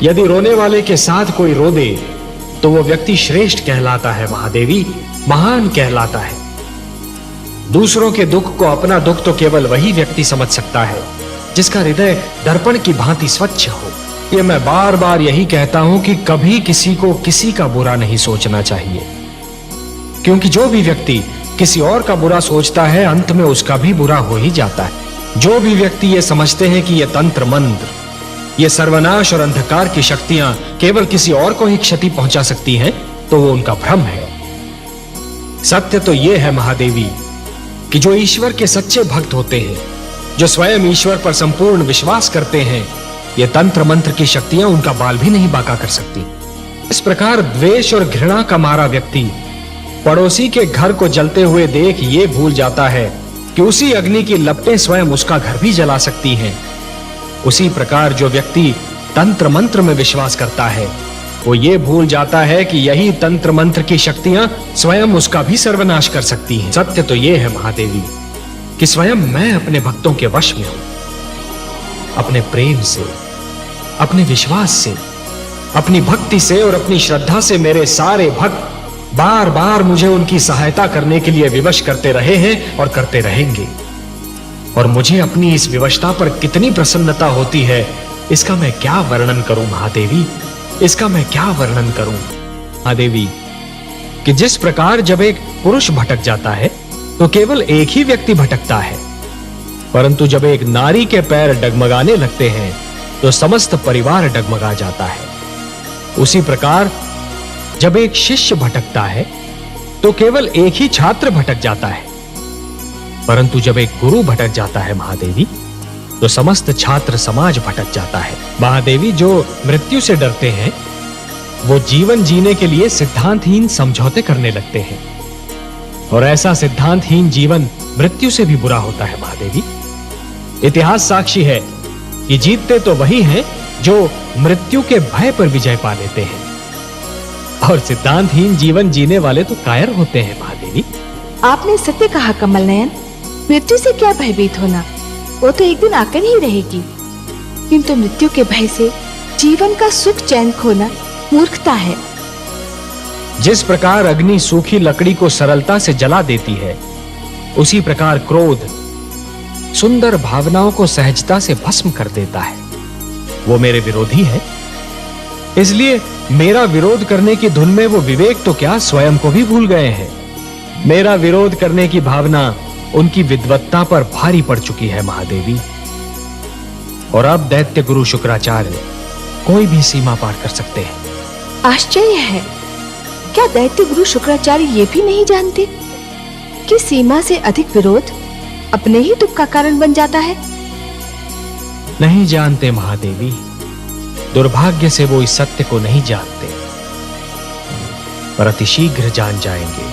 यदि रोने वाले के साथ कोई रो दे तो वो व्यक्ति श्रेष्ठ कहलाता है महादेवी, महान कहलाता है। दूसरों के दुख को अपना दुख तो केवल वही व्यक्ति समझ सकता है जिसका हृदय दर्पण की भांति स्वच्छ हो। ये मैं बार बार यही कहता हूं कि कभी किसी को किसी का बुरा नहीं सोचना चाहिए, क्योंकि जो भी व्यक्ति किसी और का बुरा सोचता है अंत में उसका भी बुरा हो ही जाता है। जो भी व्यक्ति ये समझते हैं कि ये तंत्र मंत्र, ये सर्वनाश और अंधकार की शक्तियां केवल किसी और को ही क्षति पहुंचा सकती हैं, तो वो उनका भ्रम है। सत्य तो ये है महादेवी कि जो ईश्वर के सच्चे भक्त होते हैं, जो स्वयं ईश्वर पर संपूर्ण विश्वास करते हैं, ये तंत्र मंत्र की शक्तियां उनका बाल भी नहीं बांका कर सकती। इस प्रकार द्वेष और घृणा का मारा व्यक्ति पड़ोसी के घर को जलते हुए देख ये भूल जाता है कि उसी अग्नि की लपटें स्वयं उसका घर भी जला सकती हैं। उसी प्रकार जो व्यक्ति तंत्र मंत्र में विश्वास करता है वो ये भूल जाता है कि यही तंत्र मंत्र की शक्तियां स्वयं उसका भी सर्वनाश कर सकती हैं। सत्य तो ये है महादेवी कि स्वयं मैं अपने भक्तों के वश में हूं। अपने प्रेम से, अपने विश्वास से, अपनी भक्ति से और अपनी श्रद्धा से मेरे सारे भक्त बार बार मुझे उनकी सहायता करने के लिए विवश करते रहे हैं और करते रहेंगे। और मुझे अपनी इस विवशता पर कितनी प्रसन्नता होती है, इसका मैं क्या वर्णन करूं महादेवी, इसका मैं क्या वर्णन करूं महादेवी। कि जिस प्रकार जब एक पुरुष भटक जाता है तो केवल एक ही व्यक्ति भटकता है, परंतु जब एक नारी के पैर डगमगाने लगते हैं तो समस्त परिवार डगमगा जाता है। उसी प्रकार जब एक शिष्य भटकता है तो केवल एक ही छात्र भटक जाता है, परंतु जब एक गुरु भटक जाता है महादेवी तो समस्त छात्र समाज भटक जाता है। महादेवी, जो मृत्यु से डरते हैं वो जीवन जीने के लिए सिद्धांतहीन समझौते करने लगते हैं, और ऐसा सिद्धांतहीन जीवन मृत्यु से भी बुरा होता है महादेवी। इतिहास साक्षी है कि जीतते तो वही हैं जो मृत्यु के भय पर विजय पा लेते हैं, और सिद्धांतहीन जीवन जीने वाले तो कायर होते हैं महादेवी। आपने सत्य कहा कमल नयन। मृत्यु से क्या भयभीत होना, वो तो एक दिन आकर ही रहेगी, किंतु मृत्यु के भय से जीवन का सुख चैन खोना मूर्खता है। जिस प्रकार अग्नि सूखी लकड़ी को सरलता से जला देती है, उसी प्रकार क्रोध सुंदर भावनाओं को सहजता से भस्म कर देता है। वो मेरे विरोधी है, इसलिए मेरा विरोध करने की धुन में वो विवेक तो क्या स्वयं को भी भूल गए हैं। मेरा विरोध करने की भावना उनकी विद्वत्ता पर भारी पड़ चुकी है महादेवी। और अब दैत्य गुरु शुक्राचार्य कोई भी सीमा पार कर सकते हैं। आश्चर्य है, क्या दैत्य गुरु शुक्राचार्य ये भी नहीं जानते कि सीमा से अधिक विरोध अपने ही दुख का कारण बन जाता है? नहीं जानते महादेवी, दुर्भाग्य से वो इस सत्य को नहीं जानते, पर अतिशीघ्र जान जाएंगे।